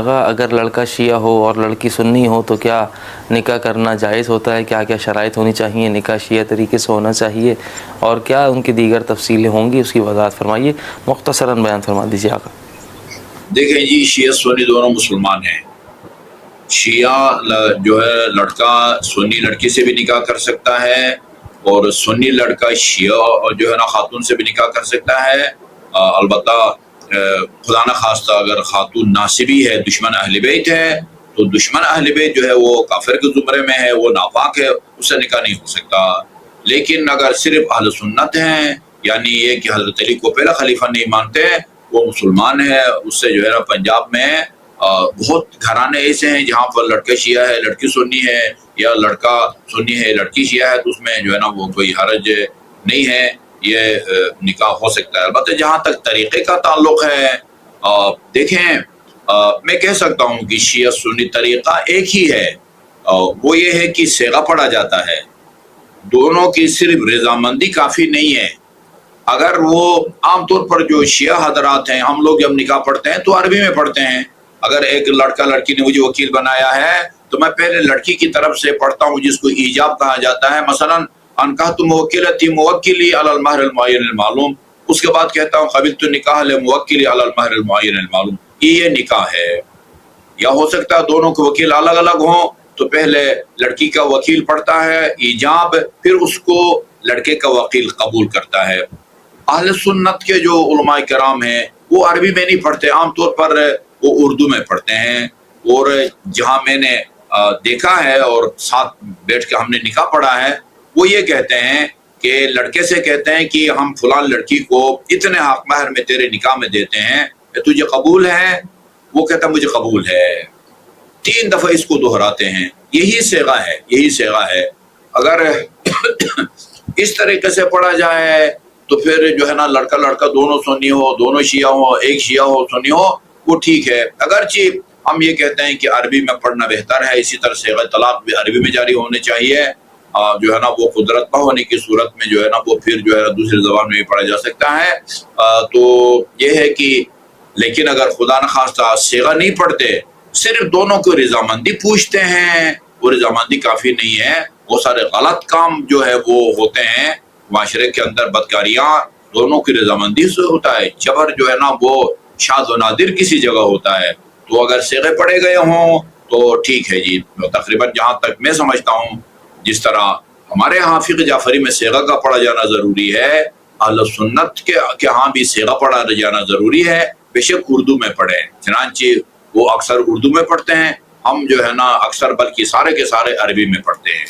اگر لڑکا شیعہ ہو اور لڑکی سنی ہو تو کیا نکاح کرنا جائز ہوتا ہے؟ کیا کیا شرائط ہونی چاہیے؟ نکاح شیعہ طریقے سے ہونا چاہیے اور کیا ان کی دیگر تفصیلیں ہوں گی؟ اس کی وضاحت فرمائیے، مختصراً بیان فرما دیجیے آقا۔ دیکھیں جی، شیعہ سنی دونوں مسلمان ہیں۔ شیعہ جو ہے لڑکا سنی لڑکی سے بھی نکاح کر سکتا ہے، اور سنی لڑکا شیعہ جو ہے نا خاتون سے بھی نکاح کر سکتا ہے۔ البتہ خدا نہ خواستہ اگر خاتون ناصبی ہے، دشمن اہل بیت ہے، تو دشمن اہل بیت جو ہے وہ کافر کے زمرے میں ہے، وہ ناپاک ہے، اس سے نکاح نہیں ہو سکتا۔ لیکن اگر صرف اہل سنت ہیں، یعنی یہ کہ حضرت علی کو پہلا خلیفہ نہیں مانتے، وہ مسلمان ہے، اس سے جو ہے نا پنجاب میں بہت گھرانے ایسے ہیں جہاں پر لڑکا شیعہ ہے لڑکی سنی ہے، یا لڑکا سنی ہے لڑکی شیعہ ہے، تو اس میں جو ہے نا وہ کوئی حرج نہیں ہے، یہ نکاح ہو سکتا ہے۔ البتہ جہاں تک طریقے کا تعلق ہے، دیکھیں میں کہہ سکتا ہوں کہ شیعہ سنی طریقہ ایک ہی ہے، وہ یہ ہے کہ صیغہ پڑھا جاتا ہے، دونوں کی صرف رضامندی کافی نہیں ہے۔ اگر وہ عام طور پر جو شیعہ حضرات ہیں، ہم لوگ جب نکاح پڑھتے ہیں تو عربی میں پڑھتے ہیں۔ اگر ایک لڑکا لڑکی نے مجھے وکیل بنایا ہے تو میں پہلے لڑکی کی طرف سے پڑھتا ہوں، جس کو ایجاب کہا جاتا ہے، مثلا انکحت موکلتی موکلی علی المہر المعین المعلوم، اس کے بعد کہتا ہوں قبلت نکاح لموکلی علی المہر المعین المعلوم، یہ نکاح ہے۔ یا ہو سکتا ہے دونوں کے وکیل الگ الگ ہوں، تو پہلے لڑکی کا وکیل پڑھتا ہے ایجاب، پھر اس کو لڑکے کا وکیل قبول کرتا ہے۔ اہل سنت کے جو علماء کرام ہیں وہ عربی میں نہیں پڑھتے، عام طور پر وہ اردو میں پڑھتے ہیں۔ اور جہاں میں نے دیکھا ہے اور ساتھ بیٹھ کے ہم نے نکاح پڑھا ہے، وہ یہ کہتے ہیں کہ لڑکے سے کہتے ہیں کہ ہم فلان لڑکی کو اتنے حق مہر میں تیرے نکاح میں دیتے ہیں، تجھے قبول ہے؟ وہ کہتا ہے مجھے قبول ہے۔ 3 دفعہ اس کو دہراتے ہیں، یہی صیغہ ہے، یہی صیغہ ہے۔ اگر اس طریقے سے پڑھا جائے تو پھر جو ہے نا لڑکا لڑکا دونوں سنی ہو، دونوں شیعہ ہو، ایک شیعہ ہو سنی ہو، وہ ٹھیک ہے۔ اگرچہ ہم یہ کہتے ہیں کہ عربی میں پڑھنا بہتر ہے، اسی طرح صیغہ طلاق بھی عربی میں جاری ہونے چاہیے، جو ہے نا وہ قدرت نہ ہونے کی صورت میں جو ہے نا وہ پھر جو ہے دوسری زبان میں بھی پڑھا جا سکتا ہے۔ تو یہ ہے کہ لیکن اگر خدا نخواستہ صیغہ نہیں پڑھتے، صرف دونوں کو رضامندی پوچھتے ہیں، وہ رضامندی کافی نہیں ہے۔ بہت سارے غلط کام جو ہے وہ ہوتے ہیں معاشرے کے اندر، بدکاریاں دونوں کی رضامندی سے ہوتا ہے۔ جبر جو ہے نا وہ شاذ و نادر کسی جگہ ہوتا ہے، تو اگر صیغے پڑھے گئے ہوں تو ٹھیک ہے جی۔ تقریباً جہاں تک میں سمجھتا ہوں، جس طرح ہمارے ہاں فقہ جعفری میں صیغہ کا پڑھا جانا ضروری ہے، اہل سنت کے ہاں بھی صیغہ پڑھا جانا ضروری ہے، بے شک اردو میں پڑھیں۔ چنانچہ وہ اکثر اردو میں پڑھتے ہیں، ہم جو ہے نا اکثر بلکہ سارے کے سارے عربی میں پڑھتے ہیں۔